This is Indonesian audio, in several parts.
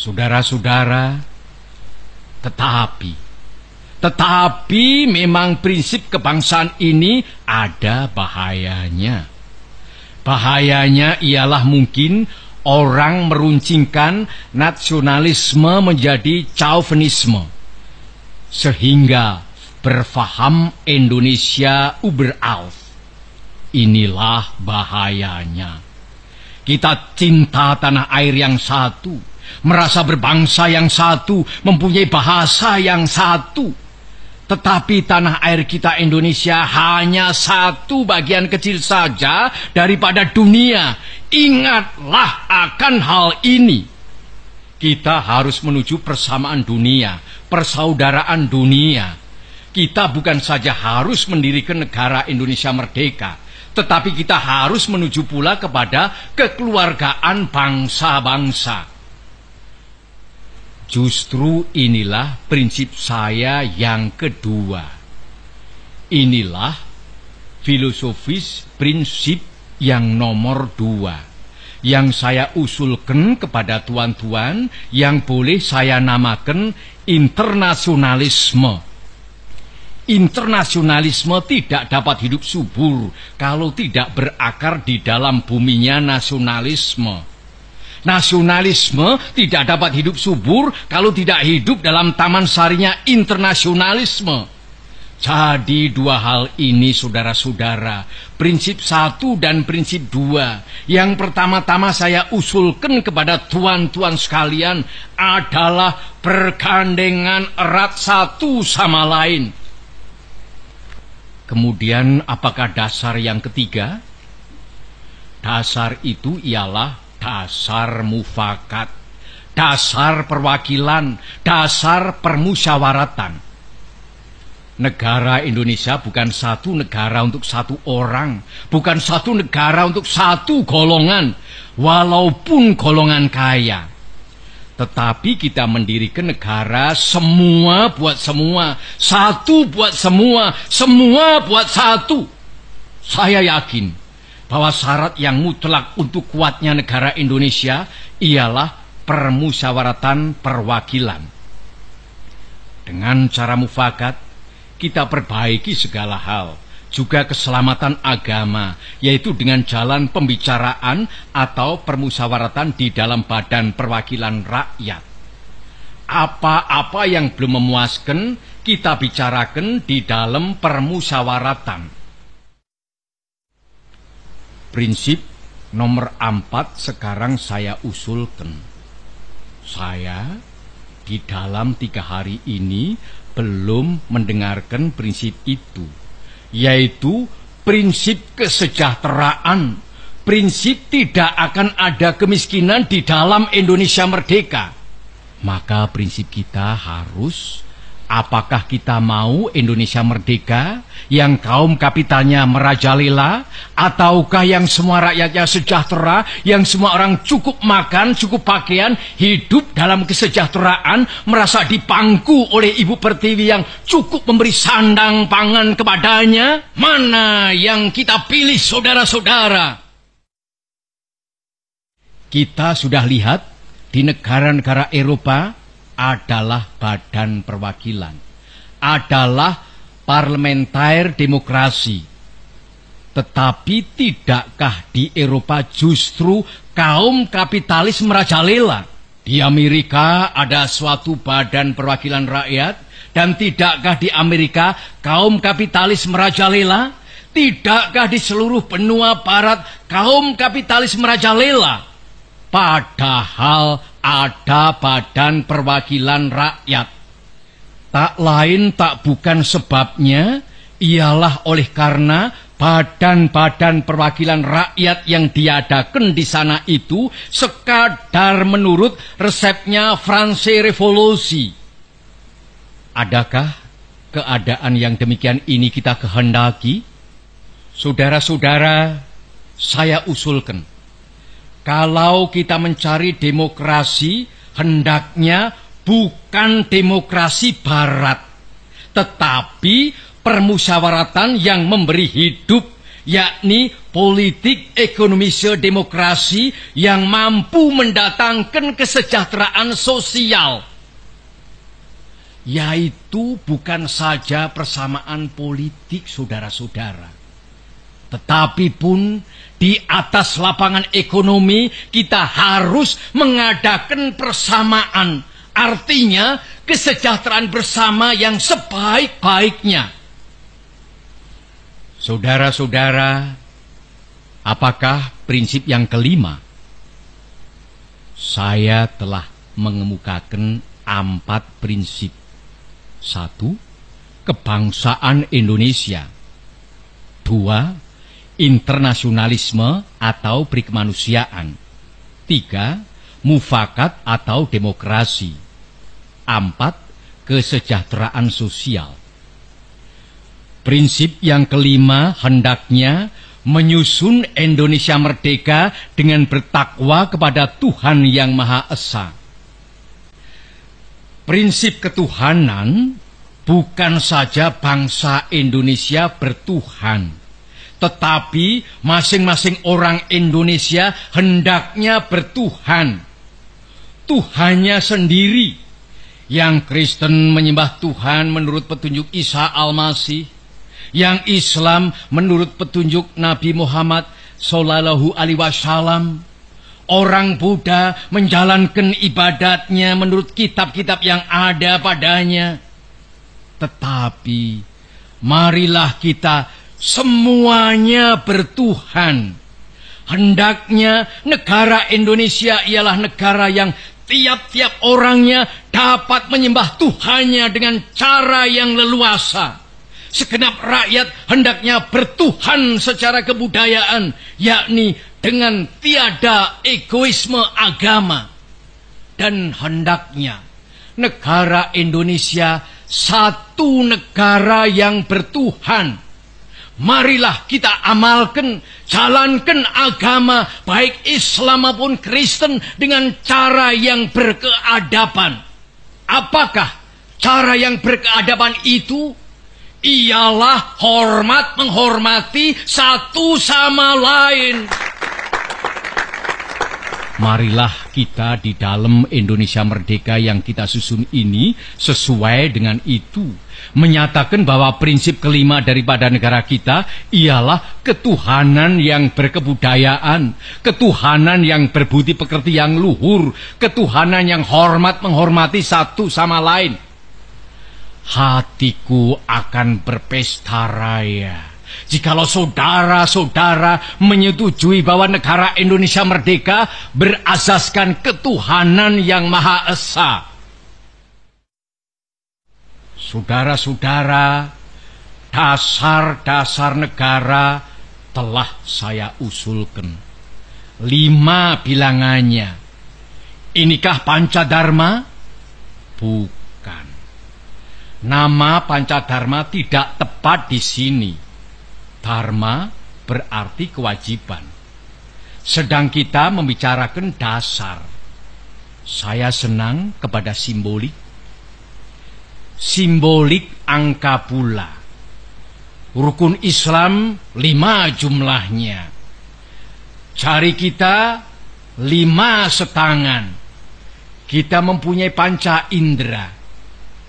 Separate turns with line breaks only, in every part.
Saudara-saudara, tetapi memang prinsip kebangsaan ini ada bahayanya. Bahayanya ialah mungkin orang meruncingkan nasionalisme menjadi chauvinisme, sehingga berfaham Indonesia überaus. Inilah bahayanya. Kita cinta tanah air yang satu, merasa berbangsa yang satu, mempunyai bahasa yang satu. Tetapi tanah air kita Indonesia hanya satu bagian kecil saja daripada dunia. Ingatlah akan hal ini. Kita harus menuju persamaan dunia, persaudaraan dunia. Kita bukan saja harus mendirikan negara Indonesia merdeka, tetapi kita harus menuju pula kepada kekeluargaan bangsa-bangsa. Justru inilah prinsip saya yang kedua. Inilah filosofis prinsip yang nomor 2 yang saya usulkan kepada tuan-tuan, yang boleh saya namakan internasionalisme. Internasionalisme tidak dapat hidup subur kalau tidak berakar di dalam buminya nasionalisme. Nasionalisme tidak dapat hidup subur kalau tidak hidup dalam taman sarinya internasionalisme. Jadi dua hal ini, saudara-saudara, prinsip 1 dan prinsip 2, yang pertama-tama saya usulkan kepada tuan-tuan sekalian adalah bergandengan erat satu sama lain. Kemudian apakah dasar yang ketiga? Dasar itu ialah dasar mufakat, dasar perwakilan, dasar permusyawaratan. Negara Indonesia bukan satu negara untuk satu orang, bukan satu negara untuk satu golongan, walaupun golongan kaya. Tetapi kita mendirikan negara semua buat semua, satu buat semua, semua buat satu. Saya yakin bahwa syarat yang mutlak untuk kuatnya negara Indonesia ialah permusyawaratan perwakilan. Dengan cara mufakat, kita perbaiki segala hal, juga keselamatan agama, yaitu dengan jalan pembicaraan atau permusyawaratan di dalam badan perwakilan rakyat. Apa-apa yang belum memuaskan, kita bicarakan di dalam permusyawaratan. Prinsip nomor 4 sekarang saya usulkan. Saya di dalam 3 hari ini belum mendengarkan prinsip itu, yaitu prinsip kesejahteraan, prinsip tidak akan ada kemiskinan di dalam Indonesia merdeka. Maka prinsip kita harus, apakah kita mau Indonesia merdeka yang kaum kapitalnya merajalela, ataukah yang semua rakyatnya sejahtera, yang semua orang cukup makan, cukup pakaian, hidup dalam kesejahteraan, merasa dipangku oleh Ibu Pertiwi yang cukup memberi sandang pangan kepadanya? Mana yang kita pilih, saudara-saudara? Kita sudah lihat di negara-negara Eropa adalah badan perwakilan, adalah parlementer demokrasi. Tetapi tidakkah di Eropa justru kaum kapitalis merajalela? Di Amerika ada suatu badan perwakilan rakyat, dan tidakkah di Amerika kaum kapitalis merajalela? Tidakkah di seluruh benua barat kaum kapitalis merajalela? Padahal ada badan perwakilan rakyat. Tak lain tak bukan sebabnya ialah oleh karena badan-badan perwakilan rakyat yang diadakan di sana itu sekadar menurut resepnya Franse Revolusi. Adakah keadaan yang demikian ini kita kehendaki? Saudara-saudara, saya usulkan, kalau kita mencari demokrasi, hendaknya bukan demokrasi barat, tetapi permusyawaratan yang memberi hidup, yakni politik ekonomi demokrasi yang mampu mendatangkan kesejahteraan sosial, yaitu bukan saja persamaan politik, saudara-saudara, tetapi pun di atas lapangan ekonomi kita harus mengadakan persamaan, artinya kesejahteraan bersama yang sebaik-baiknya. Saudara-saudara, apakah prinsip yang kelima? Saya telah mengemukakan 4 prinsip. 1. Kebangsaan Indonesia. 2. Internasionalisme atau berkemanusiaan. 3. Mufakat atau demokrasi. 4. Kesejahteraan sosial. Prinsip yang kelima hendaknya menyusun Indonesia merdeka dengan bertakwa kepada Tuhan Yang Maha Esa. Prinsip ketuhanan bukan saja bangsa Indonesia bertuhan, tetapi masing-masing orang Indonesia hendaknya bertuhan. Tuhannya sendiri. Yang Kristen menyembah Tuhan menurut petunjuk Isa Al-Masih, yang Islam menurut petunjuk Nabi Muhammad Sallallahu Alaihi Wasallam, orang Buddha menjalankan ibadatnya menurut kitab-kitab yang ada padanya. Tetapi marilah kita semuanya bertuhan. Hendaknya negara Indonesia ialah negara yang tiap-tiap orangnya dapat menyembah Tuhannya dengan cara yang leluasa. Segenap rakyat hendaknya bertuhan secara kebudayaan, yakni dengan tiada egoisme agama. Dan hendaknya negara Indonesia satu negara yang bertuhan. Marilah kita amalkan, jalankan agama baik Islam maupun Kristen dengan cara yang berkeadaban. Apakah cara yang berkeadaban itu? Ialah hormat menghormati satu sama lain. Marilah kita di dalam Indonesia merdeka yang kita susun ini sesuai dengan itu, menyatakan bahwa prinsip kelima daripada negara kita ialah ketuhanan yang berkebudayaan, ketuhanan yang berbudi pekerti yang luhur, ketuhanan yang hormat menghormati satu sama lain. Hatiku akan berpesta raya jikalau saudara-saudara menyetujui bahwa negara Indonesia merdeka berasaskan ketuhanan yang Maha Esa. Saudara-saudara, dasar-dasar negara telah saya usulkan. 5 bilangannya. Inikah Pancadharma? Bukan. Nama Pancadharma tidak tepat di sini. Dharma berarti kewajiban. Sedang kita membicarakan dasar. Saya senang kepada simbolik. Simbolik angka pula. Rukun Islam 5 jumlahnya. Jari kita 5 setangan. Kita mempunyai panca indera.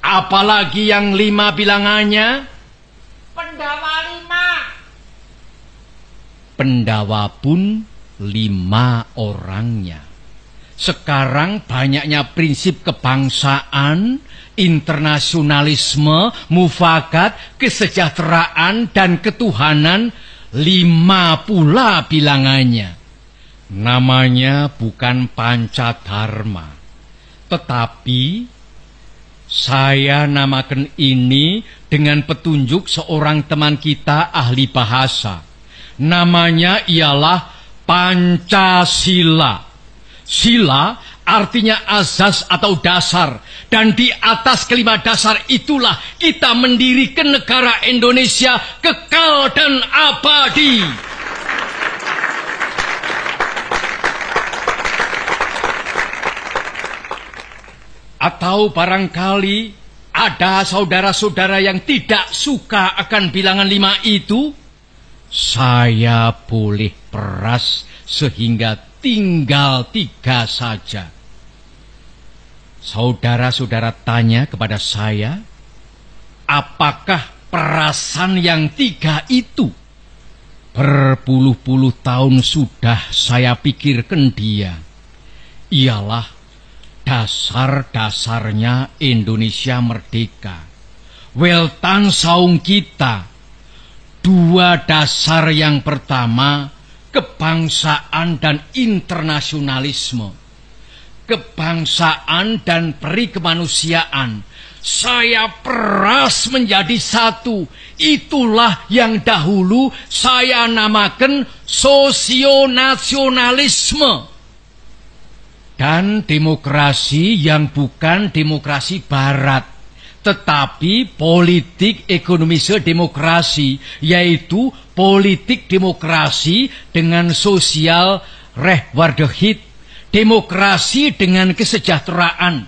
Apalagi yang 5 bilangannya? Pendawa 5. Pendawa pun 5 orangnya. Sekarang banyaknya prinsip kebangsaan, internasionalisme, mufakat, kesejahteraan, dan ketuhanan, 5 pula bilangannya. Namanya bukan Pancadharma, tetapi saya namakan ini dengan petunjuk seorang teman kita ahli bahasa. Namanya ialah Pancasila. Sila artinya azas atau dasar. Dan di atas kelima dasar itulah kita mendirikan negara Indonesia kekal dan abadi. Atau barangkali ada saudara-saudara yang tidak suka akan bilangan 5 itu? saya boleh peras sehingga tinggal 3 saja. Saudara-saudara tanya kepada saya, apakah perasan yang 3 itu? Berpuluh-puluh tahun sudah saya pikirkan dia. Ialah dasar-dasarnya Indonesia merdeka. Weltan saung kita. 2 dasar yang pertama, kebangsaan dan internasionalisme. Kebangsaan dan peri kemanusiaan. Saya peras menjadi satu. Itulah yang dahulu saya namakan sosionasionalisme. Dan demokrasi yang bukan demokrasi barat, tetapi politik ekonomisme demokrasi, yaitu politik demokrasi dengan sosial rechtvaardigheid, demokrasi dengan kesejahteraan.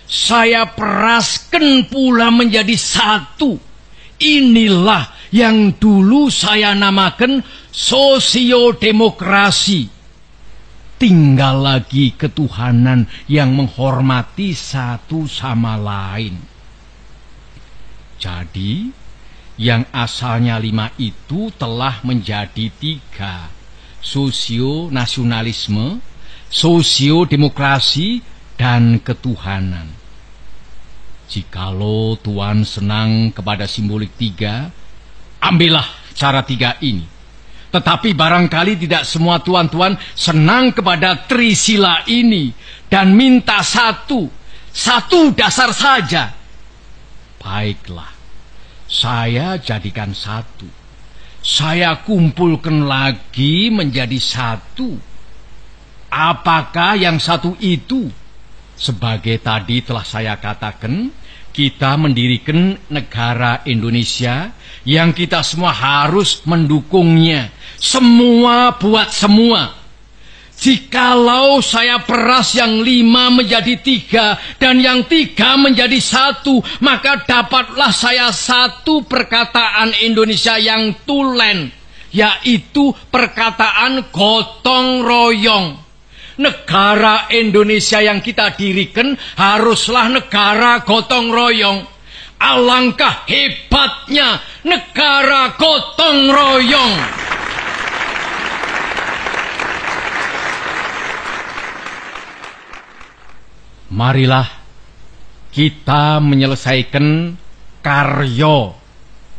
Saya peraskan pula menjadi satu. Inilah yang dulu saya namakan sosiodemokrasi. Tinggal lagi ketuhanan yang menghormati satu sama lain. Jadi, yang asalnya 5 itu telah menjadi 3. Sosionasionalisme, sosiodemokrasi, dan ketuhanan. Jikalau Tuhan senang kepada simbolik 3, ambillah cara 3 ini. Tetapi barangkali tidak semua tuan-tuan senang kepada trisila ini dan minta satu dasar saja. Baiklah, saya jadikan 1. Saya kumpulkan lagi menjadi 1. Apakah yang 1 itu? Sebagai tadi telah saya katakan, kita mendirikan negara Indonesia yang kita semua harus mendukungnya. Semua buat semua. Jikalau saya peras yang 5 menjadi 3 dan yang 3 menjadi 1, maka dapatlah saya 1 perkataan Indonesia yang tulen, yaitu perkataan gotong royong. Negara Indonesia yang kita dirikan haruslah negara gotong royong. Alangkah hebatnya negara gotong royong. Marilah kita menyelesaikan karya,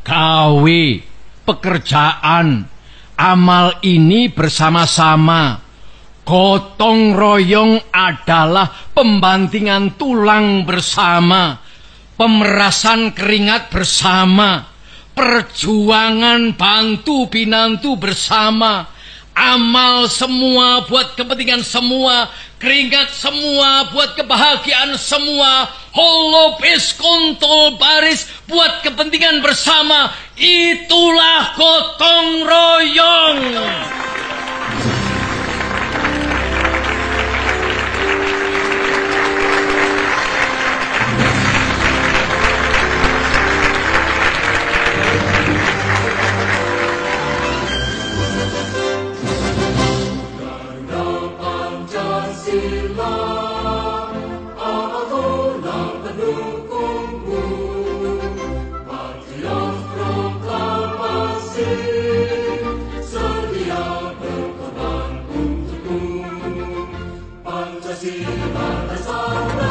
gawe, pekerjaan, amal ini bersama-sama. Gotong royong adalah pembantingan tulang bersama, pemerasan keringat bersama, perjuangan bantu pinantu bersama, amal semua buat kepentingan semua, keringat semua buat kebahagiaan semua, holopis kontol baris buat kepentingan bersama. Itulah gotong royong.
Pancasila bersama.